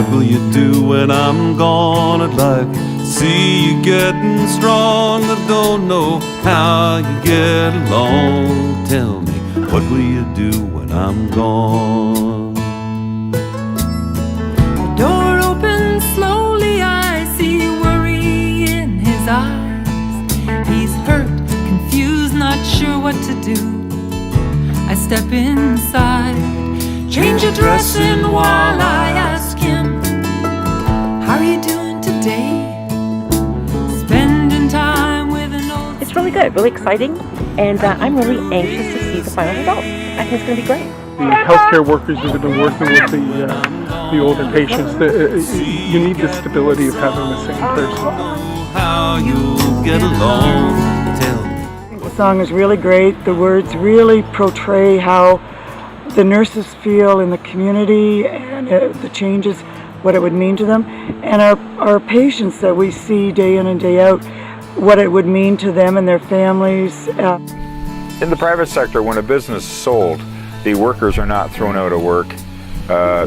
What will you do when I'm gone? I'd like to see you getting strong. I don't know how you get along. Tell me, what will you do when I'm gone? The door opens slowly, I see worry in his eyes. He's hurt, confused, not sure what to do. I step inside, change your dressing while I ask him, how are you doing today? Spending time with an old... It's really good, really exciting, and I'm really anxious to see the final result. I think it's going to be great. The healthcare workers that have been working with the older patients, you need the stability of having the same person. How you get along? Tell me. The song is really great. The words really portray how the nurses feel in the community and the changes, what it would mean to them, and our patients that we see day in and day out, what it would mean to them and their families. In the private sector, when a business is sold, the workers are not thrown out of work.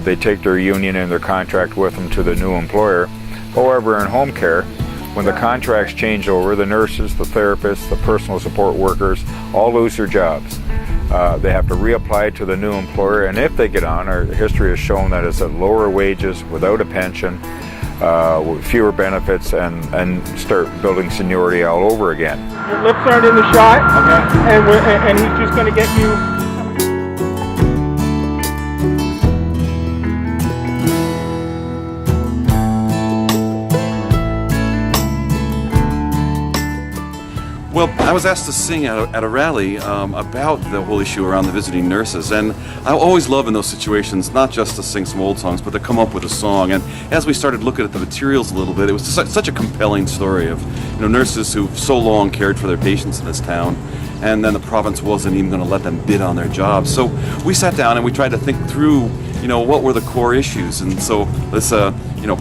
They take their union and their contract with them to the new employer. However, in home care, when the contracts change over, the nurses, the therapists, the personal support workers all lose their jobs. They have to reapply to the new employer, and if they get on, our history has shown that it's at lower wages, without a pension, with fewer benefits, and start building seniority all over again. Your lips aren't in the shot, okay. and he's just going to get you. Well, I was asked to sing at a rally about the whole issue around the visiting nurses, and I always love in those situations not just to sing some old songs, but to come up with a song. And as we started looking at the materials a little bit, it was such a compelling story of nurses who've so long cared for their patients in this town, and then the province wasn't even going to let them bid on their jobs. So we sat down and we tried to think through, what were the core issues. And so this,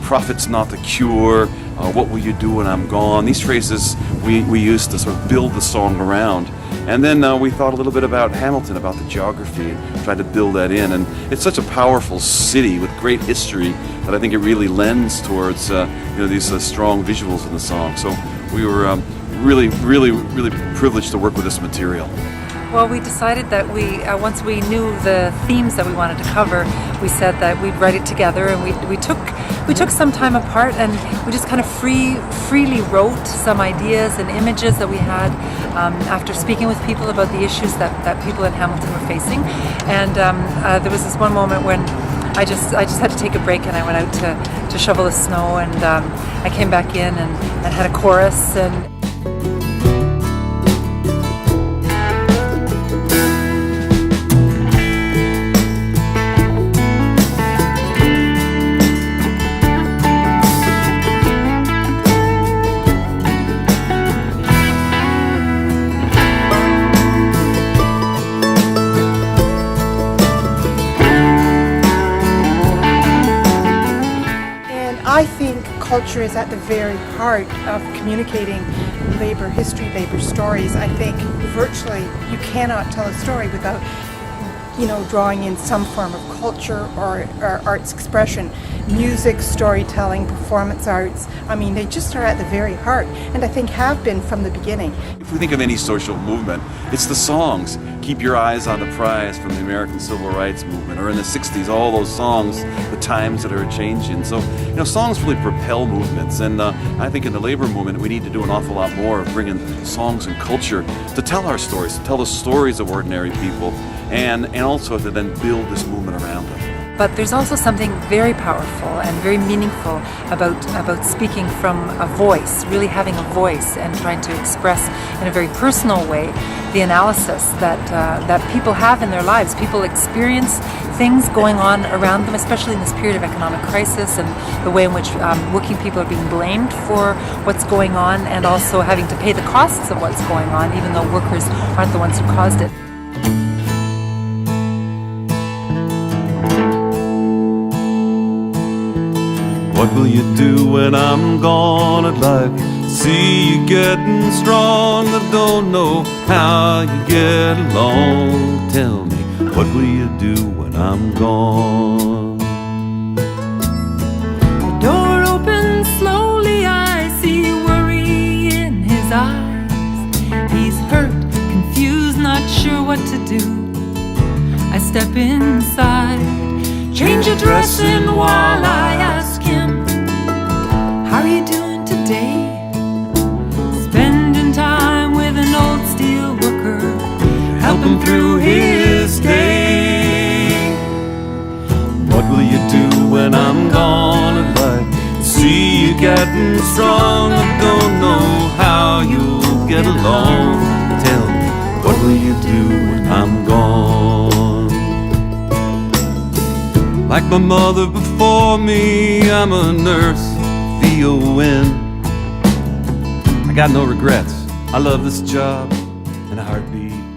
profit's not the cure. What will you do when I'm gone? These phrases we used to sort of build the song around. And then we thought a little bit about Hamilton, about the geography, and tried to build that in. And it's such a powerful city with great history that I think it really lends towards these strong visuals in the song. So we were really privileged to work with this material. Well, we decided that once we knew the themes that we wanted to cover, we said that we'd write it together, and we took some time apart, and we just kind of freely wrote some ideas and images that we had after speaking with people about the issues that people in Hamilton were facing. And there was this one moment when I just had to take a break, and I went out to shovel the snow, and I came back in and had a chorus. And I think culture is at the very heart of communicating labor history, labor stories. I think virtually you cannot tell a story without, drawing in some form of culture or arts expression. Music, storytelling, performance arts, they just are at the very heart, and I think have been from the beginning. If we think of any social movement, it's the songs. Keep Your Eyes on the Prize from the American Civil Rights Movement, or in the 60s, all those songs, the times that are changing. So, songs really propel movements, and I think in the labor movement we need to do an awful lot more of bringing songs and culture to tell our stories, to tell the stories of ordinary people, and also to then build this movement around them. But there's also something very powerful and very meaningful about speaking from a voice, really having a voice and trying to express in a very personal way the analysis that people have in their lives. People experience things going on around them, especially in this period of economic crisis, and the way in which working people are being blamed for what's going on, and also having to pay the costs of what's going on, even though workers aren't the ones who caused it. What will you do when I'm gone? I'd like to see you getting strong. I don't know how you get along. Tell me, what will you do when I'm gone? step inside, change your dressing while I ask him, how are you doing today? Spending time with an old steel worker, help him through his day. What will you do when I'm gone at life? See you getting strong, I don't know how you'll get along. Tell me, what will you do when I'm gone? Like my mother before me, I'm a nurse, VON. I got no regrets, I love this job in a heartbeat.